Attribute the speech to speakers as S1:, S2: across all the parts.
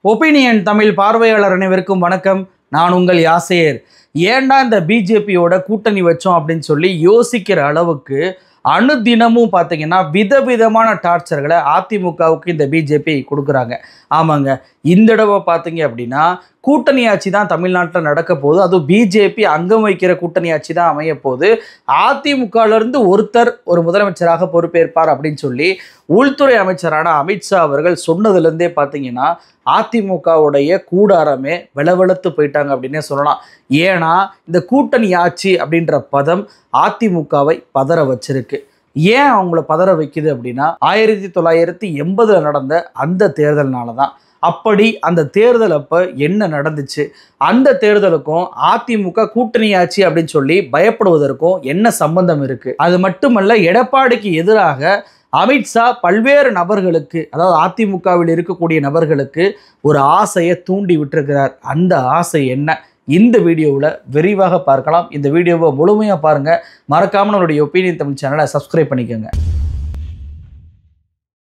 S1: Opinion Tamil பார்வையாளர் அனைவருக்கும் வணக்கம். நான் உங்கள் யாசேர். ஏன்டா இந்த பிஜேபியோட கூட்டணி வச்சோம் அப்படின்னு சொல்லி யோசிக்கிற அளவுக்கு அனுதினமும் பார்த்தீங்கன்னா விதவிதமான டார்ச்சர்களை அதிமுகவுக்கு இந்த பிஜேபி கொடுக்குறாங்க. ஆமாங்க, இந்த தடவை பார்த்தீங்க அப்படின்னா கூட்டணி ஆட்சி தான் தமிழ்நாட்டில் நடக்க போகுது. அதுவும் பிஜேபி அங்கம் வைக்கிற கூட்டணி ஆட்சி தான் அமைய போகுது. அதிமுகவிலிருந்து ஒருத்தர் ஒரு முதலமைச்சராக பொறுப்பேற்பார் அப்படின்னு சொல்லி உள்துறை அமைச்சரான அமித்ஷா அவர்கள் சொன்னதுலேருந்தே பார்த்தீங்கன்னா அதிமுகவுடைய கூடாரமே வெளவெளுத்து போயிட்டாங்க அப்படின்னே சொல்லலாம். ஏன்னா இந்த கூட்டணி ஆட்சி அப்படின்ற பதம் அதிமுகவை பதற வச்சிருக்கு. ஏன் அவங்கள பதற வைக்குது அப்படின்னா 1980 நடந்த அந்த தேர்தல்னால தான். அப்படி அந்த தேர்தல் அப்போ என்ன நடந்துச்சு, அந்த தேர்தலுக்கும் அதிமுக கூட்டணி ஆட்சி அப்படின்னு சொல்லி பயப்படுவதற்கும் என்ன சம்பந்தம் இருக்கு? அது மட்டுமல்ல, எடப்பாடிக்கு எதிராக அமித்ஷா பல்வேறு நபர்களுக்கு, அதாவது அதிமுகவில் இருக்கக்கூடிய நபர்களுக்கு ஒரு ஆசையை தூண்டி விட்டுருக்கிறார். அந்த ஆசை என்ன? இந்த வீடியோவில் விரிவாக பார்க்கலாம். இந்த வீடியோவை முழுமையாக பாருங்கள். மறக்காமல் நம்மளுடைய ஒப்பீனியன் தமிழ் சேனலை சப்ஸ்கிரைப் பண்ணிக்கோங்க.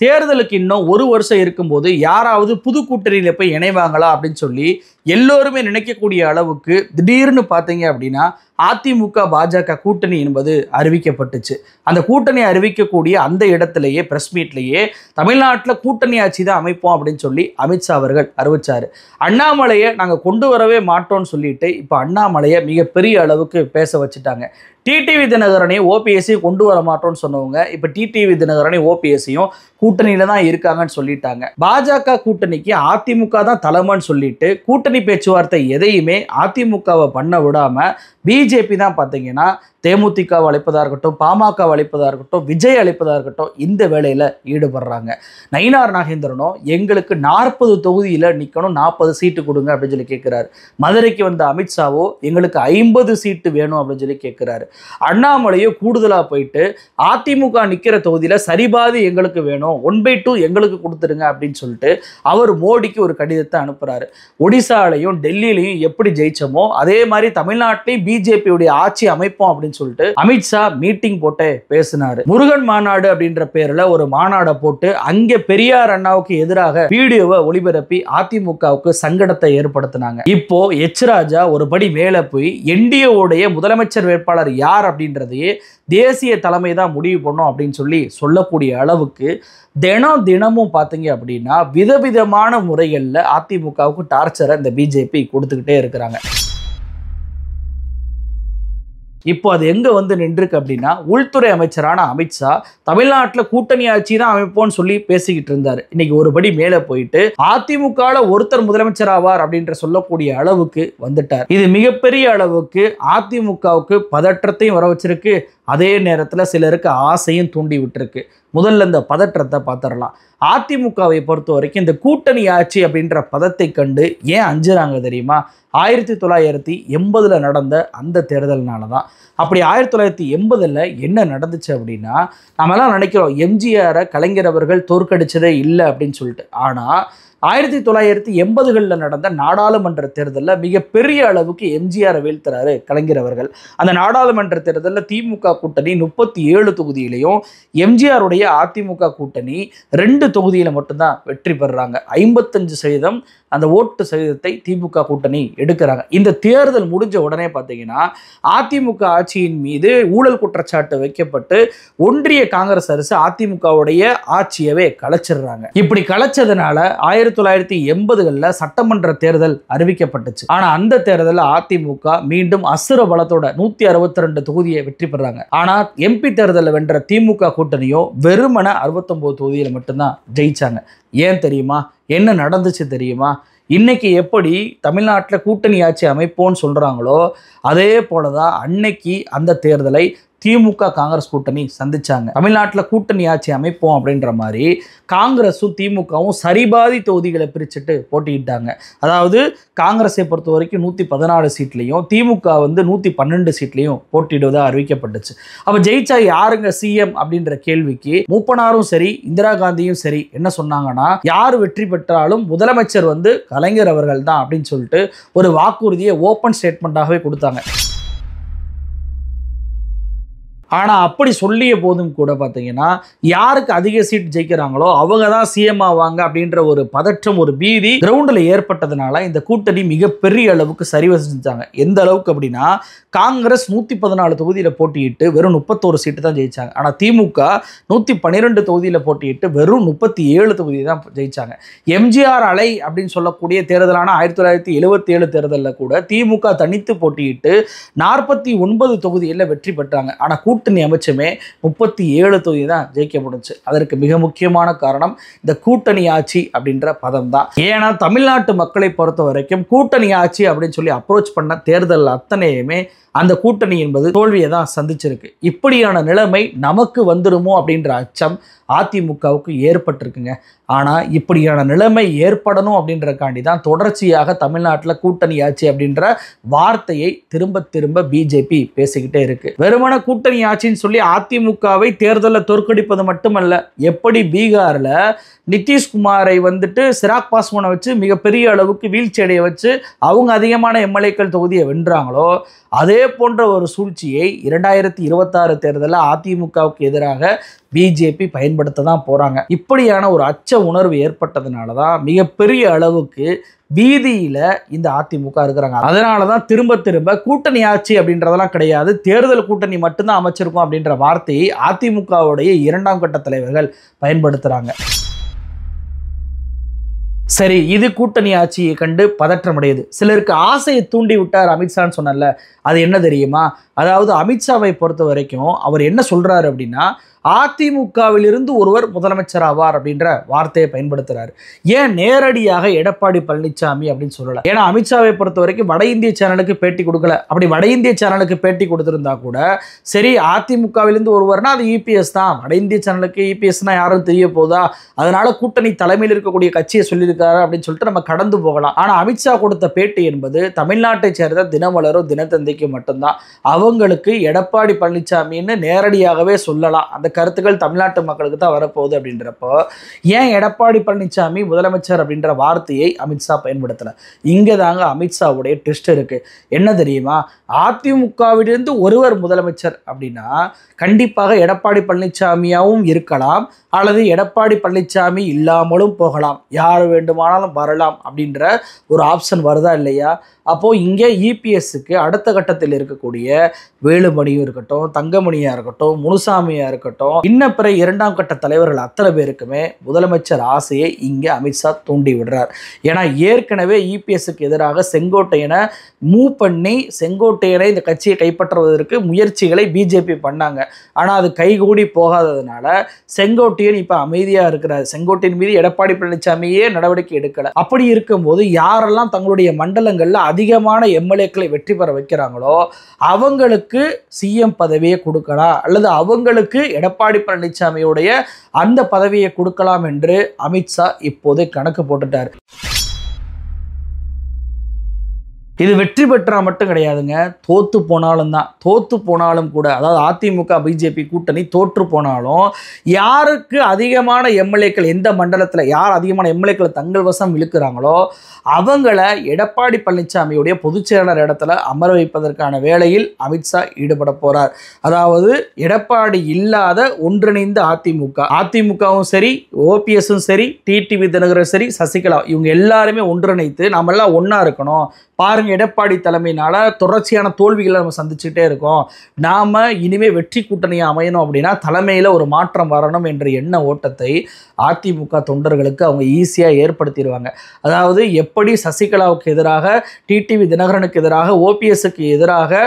S1: தேர்தலுக்கு இன்னும் ஒரு வருஷம் இருக்கும்போது யாராவது புது கூட்டணியில் போய் இணைவாங்களா அப்படின்னு சொல்லி எல்லோருமே நினைக்கக்கூடிய அளவுக்கு திடீர்னு பார்த்தீங்க அப்படின்னா அதிமுக பாஜக கூட்டணி என்பது அறிவிக்கப்பட்டுச்சு. அந்த கூட்டணி அறிவிக்கக்கூடிய அந்த இடத்துலையே பிரஸ் மீட்லேயே தமிழ்நாட்டில் கூட்டணி ஆட்சி தான் அமைப்போம் அப்படின்னு சொல்லி அமித்ஷா அவர்கள் அறிவிச்சார். அண்ணாமலையை நாங்கள் கொண்டு வரவே மாட்டோம்னு சொல்லிட்டு இப்போ அண்ணாமலையை மிகப்பெரிய அளவுக்கு பேச வச்சுட்டாங்க. டிடிவி தினகரனையும் ஓபிஎஸ்ஸையும் கொண்டு வர மாட்டோம்னு சொன்னவங்க இப்போ டிடிவி தினகரனையும் ஓபிஎஸ்ஸையும் கூட்டணியில தான் இருக்காங்கன்னு சொல்லிட்டாங்க. பாஜக கூட்டணிக்கு அதிமுக தான் தலைமைன்னு சொல்லிட்டு கூட்டணி பேச்சுவார்த்தை எதையுமே அதிமுகவை பண்ண விடாம பிஜேபி தான் பார்த்தீங்கன்னா தேமுதிகவை அழைப்பதாக இருக்கட்டும், பாமக அழைப்பதாக இருக்கட்டும், விஜய் அழைப்பதாக இருக்கட்டும், இந்த வேலையில் ஈடுபடுறாங்க. நயினார் நாகேந்திரனும் எங்களுக்கு 40 தொகுதியில் நிற்கணும், 40 சீட்டு கொடுங்க அப்படின்னு சொல்லி கேட்குறாரு. மதுரைக்கு வந்த அமித்ஷாவோ எங்களுக்கு 50 சீட்டு வேணும் அப்படின்னு சொல்லி கேட்குறாரு. அண்ணாமலையோ கூடுதலாக போயிட்டு அதிமுக நிற்கிற தொகுதியில் சரிபாதி எங்களுக்கு வேணும், 1/2 எங்களுக்கு கொடுத்துருங்க அப்படின்னு சொல்லிட்டு அவர் மோடிக்கு ஒரு கடிதத்தை அனுப்புகிறாரு. ஒடிசாலையும் டெல்லியிலையும் எப்படி ஜெயிச்சோமோ அதே மாதிரி தமிழ்நாட்டிலையும் பிஜேபியுடைய ஆட்சி அமைப்போம் அப்படின்னு சொல்லிட்டு அமித்ஷா மீட்டிங் போட்டு பேசினாரு. முருகன் மாநாடு அப்படின்ற பேர்ல ஒரு மாநாடை போட்டு அங்கே பெரியார் அண்ணாவுக்கு எதிராக வீடியோவை ஒளிபரப்பி அதிமுகவுக்கு சங்கடத்தை ஏற்படுத்தினாங்க. இப்போ எச் ராஜா ஒரு படி மேல போய் என்டிஏவுடைய முதலமைச்சர் வேட்பாளர் யார் அப்படின்றதையே தேசிய தலைமை தான் முடிவு பண்ணும் அப்படின்னு சொல்லி சொல்லக்கூடிய அளவுக்கு தினமும் பார்த்தீங்க அப்படின்னா விதவிதமான முறைகளில் அதிமுகவுக்கு டார்ச்சரை இந்த பிஜேபி கொடுத்துக்கிட்டே இருக்கிறாங்க. இப்போ அது எங்கே வந்து நின்றுருக்கு அப்படின்னா உள்துறை அமைச்சரான அமித்ஷா தமிழ்நாட்டில் கூட்டணி ஆட்சி தான் அமைப்போன்னு சொல்லி பேசிக்கிட்டு இருந்தார். இன்னைக்கு ஒரு படி மேலே போயிட்டு அதிமுகவில் ஒருத்தர் முதலமைச்சர் ஆவார் அப்படின்ற சொல்லக்கூடிய அளவுக்கு வந்துட்டார். இது மிகப்பெரிய அளவுக்கு அதிமுகவுக்கு பதற்றத்தையும் வர வச்சிருக்கு, அதே நேரத்தில் சிலருக்கு ஆசையும் தூண்டி விட்டுருக்கு. முதல்ல இந்த பதற்றத்தை பார்த்துடலாம். அதிமுகவை பொறுத்த வரைக்கும் இந்த கூட்டணி ஆட்சி அப்படின்ற பதத்தை கண்டு ஏன் அஞ்சுறாங்க தெரியுமா? 1980 நடந்த அந்த தேர்தல்னால தான். அப்படி 1980 என்ன நடந்துச்சு அப்படின்னா, நம்மலாம் நினைக்கிறோம் எம்ஜிஆரை கலைஞர் அவர்கள் தோற்கடிச்சதே இல்லை அப்படின்னு சொல்லிட்டு. ஆனால் 1980 நடந்த நாடாளுமன்ற தேர்தலில் மிகப்பெரிய அளவுக்கு எம்ஜிஆரை வீழ்த்துறாரு கலைஞர் அவர்கள். அந்த நாடாளுமன்ற தேர்தலில் திமுக கூட்டணி 37 தொகுதியிலையும் எம்ஜிஆருடைய அதிமுக கூட்டணி 2 தொகுதியில் மட்டும்தான் வெற்றி பெறுறாங்க. 55% அந்த ஓட்டு சதவீதத்தை திமுக கூட்டணி எடுக்கிறாங்க. இந்த தேர்தல் முடிஞ்ச உடனே பார்த்தீங்கன்னா அதிமுக ஆட்சியின் மீது ஊழல் குற்றச்சாட்டு வைக்கப்பட்டு ஒன்றிய காங்கிரஸ் அரசு அதிமுகவுடைய ஆட்சியவே கலைச்சிடுறாங்க. இப்படி கலைச்சதுனால 1980 சட்டமன்ற தேர்தல் அறிவிக்கப்பட்டுச்சு. ஆனா அந்த தேர்தலில் அதிமுக மீண்டும் அசுர பலத்தோட 162 தொகுதியை வெற்றி பெறாங்க. ஆனா எம்பி தேர்தலில் வென்ற திமுக கூட்டணியோ வெறுமன 69 தொகுதியில் மட்டும்தான் ஜெயிச்சாங்க. ஏன் தெரியுமா? என்ன நடந்துச்சு தெரியுமா? இன்னைக்கு எப்படி தமிழ்நாட்டில் கூட்டணி ஆட்சி அமைப்போன்னு சொல்றாங்களோ அதே போலதான் அன்னைக்கு அந்த தேர்தலை திமுக காங்கிரஸ் கூட்டணி சந்திச்சாங்க. தமிழ்நாட்டில் கூட்டணி ஆட்சி அமைப்போம் அப்படின்ற மாதிரி காங்கிரஸும் திமுகவும் சரிபாதி தொகுதிகளை பிரிச்சுட்டு போட்டிக்கிட்டாங்க. அதாவது காங்கிரஸை பொறுத்த வரைக்கும் 114 சீட்லையும் திமுக 112 சீட்லையும் போட்டியிடுவதாக அறிவிக்கப்பட்டுச்சு. அப்போ ஜெயிச்சா யாருங்க சிஎம் அப்படின்ற கேள்விக்கு மூப்பனாரும் சரி இந்திரா காந்தியும் சரி என்ன சொன்னாங்கன்னா, யார் வெற்றி பெற்றாலும் முதலமைச்சர் கலைஞர் அவர்கள் தான் அப்படின்னு சொல்லிட்டு ஒரு வாக்குறுதியை ஓப்பன் ஸ்டேட்மெண்ட்டாகவே கொடுத்தாங்க. ஆனா அப்படி சொல்லிய போதும் கூட பாத்தீங்கன்னா யாருக்கு அதிக சீட் ஜெயிக்கிறாங்களோ அவங்க தான் சிஎம் ஆவாங்க அப்படின்ற ஒரு பதற்றம், ஒரு பீதி கிரவுண்டில் ஏற்பட்டதுனால இந்த கூட்டணி மிகப்பெரிய அளவுக்கு சரிவு செஞ்சாங்க. எந்த அளவுக்கு அப்படின்னா காங்கிரஸ் 114 தொகுதியில போட்டியிட்டு வெறும் 31 சீட்டு தான் ஜெயிச்சாங்க. ஆனா திமுக 112 தொகுதியில போட்டியிட்டு வெறும் 37 தொகுதி தான் ஜெயிச்சாங்க. எம்ஜிஆர் அலை அப்படின்னு சொல்லக்கூடிய தேர்தலான 1977 தேர்தலில் கூட திமுக தனித்து போட்டியிட்டு 49 தொகுதியில் வெற்றி பெற்றாங்க. ஆனா கூட்டணி அமைச்சுமே 37 தொகுதி தான் ஜெயிக்க முடிஞ்சு. அதற்கு மிக முக்கியமான காரணம் இந்த கூட்டணி ஆட்சி அப்படின்ற பதம் தான். ஏன்னா தமிழ்நாட்டு மக்களை பொறுத்த வரைக்கும் கூட்டணி ஆட்சி அப்படின்னு சொல்லி அப்ரோச் பண்ண தேர்தல் அத்தனையுமே அந்த கூட்டணி என்பது தோல்வியை தான் சந்திச்சிருக்கு. இப்படியான நிலைமை நமக்கு வந்துருமோ அப்படின்ற அச்சம் அதிமுகவுக்கு ஏற்பட்டிருக்குங்க. ஆனால் இப்படியான நிலைமை ஏற்படணும் அப்படின்றக்காண்டி தான் தொடர்ச்சியாக தமிழ்நாட்டில் கூட்டணி ஆட்சி அப்படின்ற வார்த்தையை திரும்ப திரும்ப பிஜேபி பேசிக்கிட்டே இருக்கு. வெறுமன கூட்டணி ஆட்சின்னு சொல்லி அதிமுகவை தேர்தலில் தோற்கடிப்பது மட்டுமல்ல, எப்படி பீகாரில் நிதிஷ்குமாரை வந்துட்டு சிராக் பாஸ்வானை வச்சு மிகப்பெரிய அளவுக்கு வீழ்ச்சி அடைய வச்சு அவங்க அதிகமான எம்எல்ஏக்கள் தொகுதியை வென்றாங்களோ அதே போன்ற ஒரு சூழ்ச்சியை 2026 தேர்தலில் அதிமுகவுக்கு எதிராக பிஜேபி பயன்படுத்த தான் போறாங்க. இப்படியான ஒரு அச்ச உணர்வு ஏற்பட்டதுனால தான் மிகப்பெரிய அளவுக்கு பீதியில இந்த அதிமுக இருக்கிறாங்க. அதனால தான் திரும்ப திரும்ப கூட்டணி ஆட்சி அப்படின்றதெல்லாம் கிடையாது, தேர்தல் கூட்டணி மட்டும்தான் அமைச்சிருக்கும் அப்படின்ற வார்த்தையை அதிமுகவுடைய 2ஆம் கட்ட தலைவர்கள் பயன்படுத்துறாங்க. சரி, இது கூட்டணி ஆட்சியை கண்டு பதற்றம் அடையுது. சிலருக்கு ஆசையை தூண்டி விட்டார் அமித்ஷான்னு சொன்னல, அது என்ன தெரியுமா? அதாவது அமித்ஷாவை பொறுத்த வரைக்கும் அவர் என்ன சொல்றாரு அப்படின்னா அதிமுகவிலிருந்து ஒருவர் முதலமைச்சர் ஆவார் அப்படின்ற வார்த்தையை பயன்படுத்துறாரு. ஏன் நேரடியாக எடப்பாடி பழனிசாமி அப்படின்னு சொல்லல? ஏன்னா அமித்ஷாவை பொறுத்த வரைக்கும் வட இந்திய சேனலுக்கு பேட்டி கொடுக்கல. அப்படி வட இந்திய சேனலுக்கு பேட்டி கொடுத்திருந்தா கூட சரி, அதிமுகவிலிருந்து ஒருவர்னா அது இபிஎஸ் தான். வட இந்திய சேனலுக்கு இபிஎஸ்னா யாரும் தெரிய போதா, அதனால கூட்டணி தலைமையில் இருக்கக்கூடிய கட்சியை சொல்லியிருக்காரு அப்படின்னு சொல்லிட்டு நம்ம கடந்து போகலாம். ஆனா அமித்ஷா கொடுத்த பேட்டி என்பது தமிழ்நாட்டை சேர்ந்த தினமலரும் தினத்தந்திக்கு மட்டும்தான். அவங்களுக்கு எடப்பாடி பழனிசாமின்னு நேரடியாகவே சொல்லலாம். அந்த கருத்துக்கள் தமிழ்நாட்டு மக்களுக்கு தான் வரப்போகுது. அப்படின்றப்போ ஏன் எடப்பாடி பழனிசாமி முதலமைச்சர் அப்படின்ற வார்த்தையை அமித்ஷா பயன்படுத்தல? இங்கே தாங்க அமித்ஷாவுடைய ட்விஸ்ட் இருக்கு. என்ன தெரியுமா? அதிமுகவிலிருந்து ஒருவர் முதலமைச்சர் அப்படின்னா கண்டிப்பாக எடப்பாடி பழனிசாமியாகவும் இருக்கலாம், அல்லது எடப்பாடி பழனிசாமி இல்லாமலும் போகலாம், யார் வேண்டுமானாலும் வரலாம் அப்படின்ற ஒரு ஆப்ஷன் வருதா இல்லையா? அப்போது இங்கே இபிஎஸ்க்கு அடுத்த கட்டத்தில் இருக்கக்கூடிய வேலுமணியும் இருக்கட்டும், தங்கமணியாக இருக்கட்டும், முனுசாமியாக இருக்கட்டும், இன்னும் பிற 2ஆம் கட்ட தலைவர்கள் அத்தனை பேருக்குமே முதலமைச்சர் ஆசையை இங்கே அமித்ஷா தூண்டி விடுறார். ஏன்னா ஏற்கனவே இபிஎஸ்க்கு எதிராக செங்கோட்டையனை மூவ் பண்ணி செங்கோட்டையனை இந்த கட்சியை கைப்பற்றுவதற்கு முயற்சிகளை பிஜேபி பண்ணாங்க. ஆனால் அது கைகூடி போகாததுனால செங்கோட்டையன் இப்போ அமைதியாக இருக்கிறார். செங்கோட்டையன் மீது எடப்பாடி பழனிசாமியே நடவடிக்கை எடுக்கலை. அப்படி இருக்கும்போது யாரெல்லாம் தங்களுடைய மண்டலங்களில் அதிகமான எம்எல்ஏக்களை வெற்றி பெற வைக்கிறாங்களோ அவங்களுக்கு சிஎம் பதவியை கொடுக்கலாம், அல்லது அவங்களுக்கு எடப்பாடி பழனிசாமியுடைய அந்த பதவியை கொடுக்கலாம் என்று அமித்ஷா இப்போது கணக்கு போட்டுட்டார். இது வெற்றி பெற்றா மட்டும் கிடையாதுங்க, தோத்து போனாலும் தான். தோத்து போனாலும் கூட, அதாவது அதிமுக பிஜேபி கூட்டணி தோற்று போனாலும் யாருக்கு அதிகமான எம்எல்ஏக்கள், எந்த மண்டலத்தில் யார் அதிகமான எம்எல்ஏக்களை தங்கள் வசம் இழுக்கிறாங்களோ அவங்கள எடப்பாடி பழனிசாமியுடைய பொதுச் செயலாளர் இடத்துல அமர வைப்பதற்கான வேலையில் அமித்ஷா ஈடுபட போறார். அதாவது எடப்பாடி இல்லாத ஒன்றிணைந்த அதிமுகவும் சரி, ஓபிஎஸும் சரி, டிடிவி தினகரும் சரி, சசிகலா இவங்க எல்லாருமே ஒன்றிணைத்து நாமெல்லாம் ஒன்றா இருக்கணும். பாருங்க, எடப்பாடி தலைமையினால தொடர்ச்சியான தோல்விகளை நம்ம சந்திச்சுட்டே இருக்கோம், நாம இனிமே வெற்றி கூட்டணியை அமையணும் அப்படின்னா தலைமையில ஒரு மாற்றம் வரணும் என்ற எண்ண ஓட்டத்தை அதிமுக தொண்டர்களுக்கு அவங்க ஈஸியாக ஏற்படுத்திடுவாங்க. அதாவது எப்படி சசிகலாவுக்கு எதிராக, டிடிவி தினகரனுக்கு எதிராக, ஓபிஎஸ்க்கு எதிராக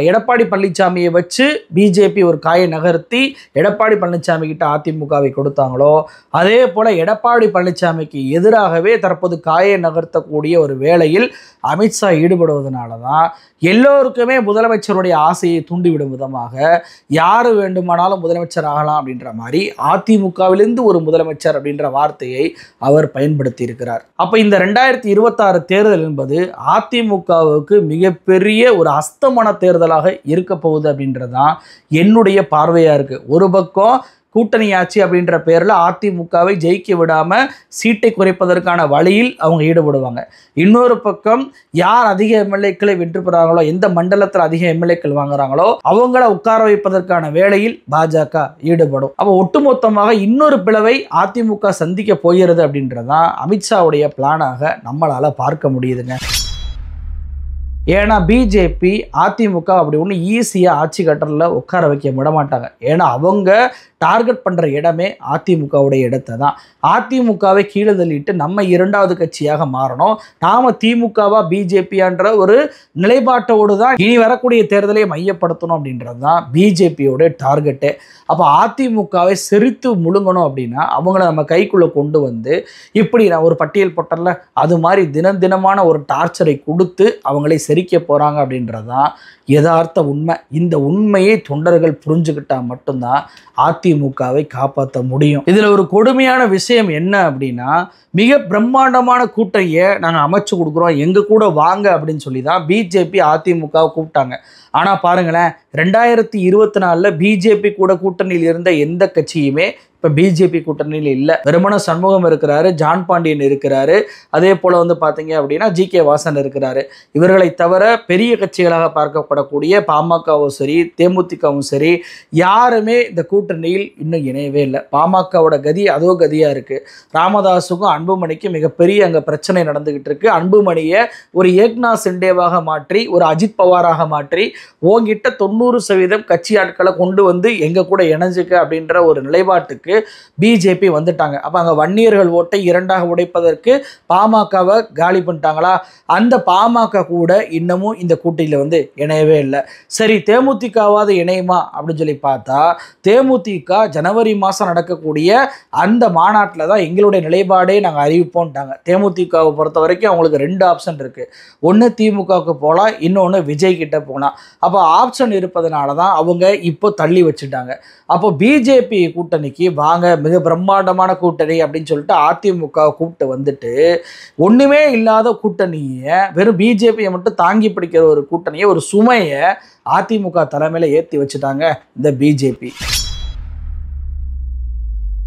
S1: எடப்பாடி பழனிசாமியை வச்சு பிஜேபி ஒரு காயை நகர்த்தி எடப்பாடி பழனிசாமி கிட்ட அதிமுகவை கொடுத்தாங்களோ அதே போல எடப்பாடி பழனிசாமிக்கு எதிராகவே தற்போது காயை நகர்த்தக்கூடிய ஒரு வேளையில் அமித்ஷா ஈடுபடுவதனால தான் எல்லோருக்குமே முதலமைச்சருடைய ஆசையை தூண்டிவிடும் விதமாக யார் வேண்டுமானாலும் முதலமைச்சர் ஆகலாம் அப்படின்ற மாதிரி அதிமுகவிலிருந்து ஒரு முதலமைச்சர் அப்படின்ற வார்த்தையை அவர் பயன்படுத்தி இருக்கிறார். அப்போ இந்த 2026 தேர்தல் என்பது அதிமுகவுக்கு மிகப்பெரிய ஒரு அஸ்தமன தேர்தலாக இருக்க போகுது அப்படின்றதான் என்னுடைய பார்வையாக இருக்குது. ஒரு பக்கம் கூட்டணி ஆட்சி அப்படின்ற பேரில் அதிமுகவை ஜெயிக்க விடாமல் சீட்டை குறைப்பதற்கான வழியில் அவங்க ஈடுபடுவாங்க. இன்னொரு பக்கம் யார் அதிக எம்எல்ஏக்களை வெற்றி பெறாங்களோ, எந்த மண்டலத்தில் அதிக எம்எல்ஏக்கள் வாங்குறாங்களோ அவங்கள உட்கார வைப்பதற்கான வேலையில் பாஜக ஈடுபடும். அப்போ ஒட்டுமொத்தமாக இன்னொரு பிளவை அதிமுக சந்திக்க போகிறது அப்படின்றதான் அமித்ஷாவுடைய பிளானாக நம்மளால பார்க்க முடியுதுங்க. ஏன்னா பிஜேபி அதிமுக அப்படி ஒன்று ஈஸியாக ஆட்சி கட்டலில் உட்கார வைக்க விட மாட்டாங்க. ஏன்னா அவங்க டார்கெட் பண்ணுற இடமே அதிமுகவுடைய இடத்தை தான். அதிமுகவை கீழே தள்ளிட்டு நம்ம இரண்டாவது கட்சியாக மாறணும், நாம திமுகவா பிஜேபியான்ற ஒரு நிலைப்பாட்டோடு தான் இனி வரக்கூடிய தேர்தலை மையப்படுத்தணும் அப்படின்றது தான் பிஜேபியோட டார்கெட்டே. அப்போ அதிமுகவை செரித்து முழுங்கணும் அப்படின்னா அவங்கள நம்ம கைக்குள்ளே கொண்டு வந்து இப்படி நான் ஒரு பட்டியல் போட்டல அது மாதிரி தினமான ஒரு டார்ச்சரை கொடுத்து அவங்களை செரிக்க போகிறாங்க அப்படின்றது தான் யதார்த்த உண்மை. இந்த உண்மையை தொண்டர்கள் புரிஞ்சுக்கிட்டா மட்டும்தான் அதிமுகவை காப்பாற்ற முடியும். இதில் ஒரு கொடுமையான விஷயம் என்ன அப்படின்னா, மிக பிரம்மாண்டமான கூட்டணியை நாங்கள் அமைச்சு கொடுக்குறோம், எங்கள் கூட வாங்க அப்படின்னு சொல்லி தான் பிஜேபி அதிமுகவை கூப்பிட்டாங்க. ஆனால் பாருங்களேன், 2024 பிஜேபி கூட கூட்டணியில் இருந்த எந்த கட்சியுமே இப்போ பிஜேபி கூட்டணியில் இல்லை. வெறுமன சண்முகம் இருக்கிறாரு, ஜான் பாண்டியன் இருக்கிறாரு, அதே போல் வந்து பார்த்தீங்க அப்படின்னா ஜி.கே. வாசன் இருக்கிறாரு. இவர்களை தவிர பெரிய கட்சிகளாக பார்க்கப்படக்கூடிய பாமகவும் சரி தேமுதிகவும் சரி யாருமே இந்த கூட்டணியில் இன்னும் இணையவே இல்லை. பாமகவோட கதி அதோ கதியாக இருக்குது. ராமதாஸுக்கும் அன்புமணிக்கும் மிகப்பெரிய அங்கே பிரச்சனை நடந்துகிட்டு இருக்கு. அன்புமணியை ஒரு ஏக்நாத் சிண்டேவாக மாற்றி, ஒரு அஜித் பவாராக மாற்றி, ஓங்கிட்ட 90% கட்சி ஆட்களை கொண்டு வந்து எங்கள் கூட இணைஞ்சுக்க அப்படின்ற ஒரு நிலைப்பாட்டுக்கு பிஜேபி வந்துட்டாங்க. அப்போ அங்கே வன்னியர்கள் ஓட்டை இரண்டாக உடைப்பதற்கு பாமகவை காலி பண்ணிட்டாங்களா? அந்த பாமக கூட இன்னமும் இந்த கூட்டணியில் வந்து இணையவே இல்லை. சரி, தேமுதிகவாது இணையுமா அப்படின்னு சொல்லி பார்த்தா தேமுதிக ஜனவரி மாதம் நடக்கக்கூடிய அந்த மாநாட்டில் தான் எங்களுடைய நிலைப்பாடே நாங்கள் அறிவிப்போம்ட்டாங்க. தேமுதிகவை பொறுத்த வரைக்கும் அவங்களுக்கு 2 ஆப்ஷன் இருக்குது. ஒன்று திமுகவுக்கு போகலாம், இன்னொன்று விஜய் கிட்ட போகலாம். அப்போ ஆப்ஷன் இருப்பதனால தான் அவங்க இப்போ தள்ளி வச்சுட்டாங்க. அப்போ பிஜேபி கூட்டணிக்கு வாங்க, மிக பிரம்மாண்டமான கூட்டணி அப்படின்னு சொல்லிட்டு அதிமுக கூப்பிட்டு வந்துட்டு ஒன்றுமே இல்லாத கூட்டணியை, வெறும் பிஜேபியை மட்டும் தாங்கி பிடிக்கிற ஒரு கூட்டணியை, ஒரு சுமையை அதிமுக தலைமையில் ஏற்றி வச்சுட்டாங்க இந்த பிஜேபி.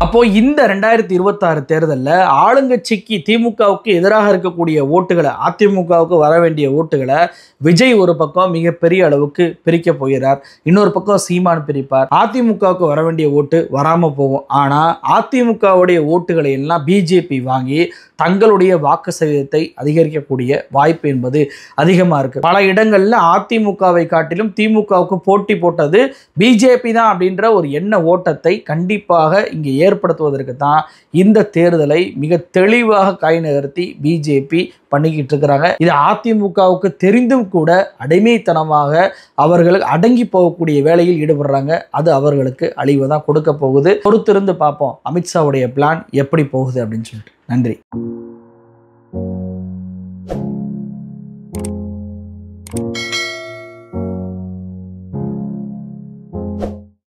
S1: அப்போ இந்த 2026 தேர்தலில் ஆளுங்கட்சிக்கு திமுகவுக்கு எதிராக இருக்கக்கூடிய ஓட்டுகளை, அதிமுகவுக்கு வர வேண்டிய ஓட்டுகளை விஜய் ஒரு பக்கம் மிகப்பெரிய அளவுக்கு பிரிக்க போகிறார், இன்னொரு பக்கம் சீமான் பிரிப்பார். அதிமுகவுக்கு வர வேண்டிய ஓட்டு வராமல் போகும். ஆனால் அதிமுகவுடைய ஓட்டுகளை எல்லாம் பிஜேபி வாங்கி தங்களுடைய வாக்கு சதவீதத்தை அதிகரிக்கக்கூடிய வாய்ப்பு என்பது அதிகமாக இருக்குது. பல இடங்களில் அதிமுகவை காட்டிலும் திமுகவுக்கு போட்டி போட்டது பிஜேபி தான் அப்படின்ற ஒரு எண்ண ஓட்டத்தை கண்டிப்பாக இங்கே ஏற்படுத்துவதற்கு தான் இந்த தேர்தலை மிக தெளிவாக கை நகர்த்தி பிஜேபி பண்ணிக்கிட்டு இருக்கிறாங்க. இது அதிமுகவுக்கு தெரிந்தும் கூட அடிமைத்தனமாக அவர்கள் அடங்கி போகக்கூடிய வேலையில் ஈடுபடுறாங்க. அது அவர்களுக்கு அழிவை தான் கொடுக்க போகுது. பொறுத்திருந்து பார்ப்போம் அமித்ஷாவுடைய பிளான் எப்படி போகுது அப்படின்னு சொல்லிட்டு. நன்றி.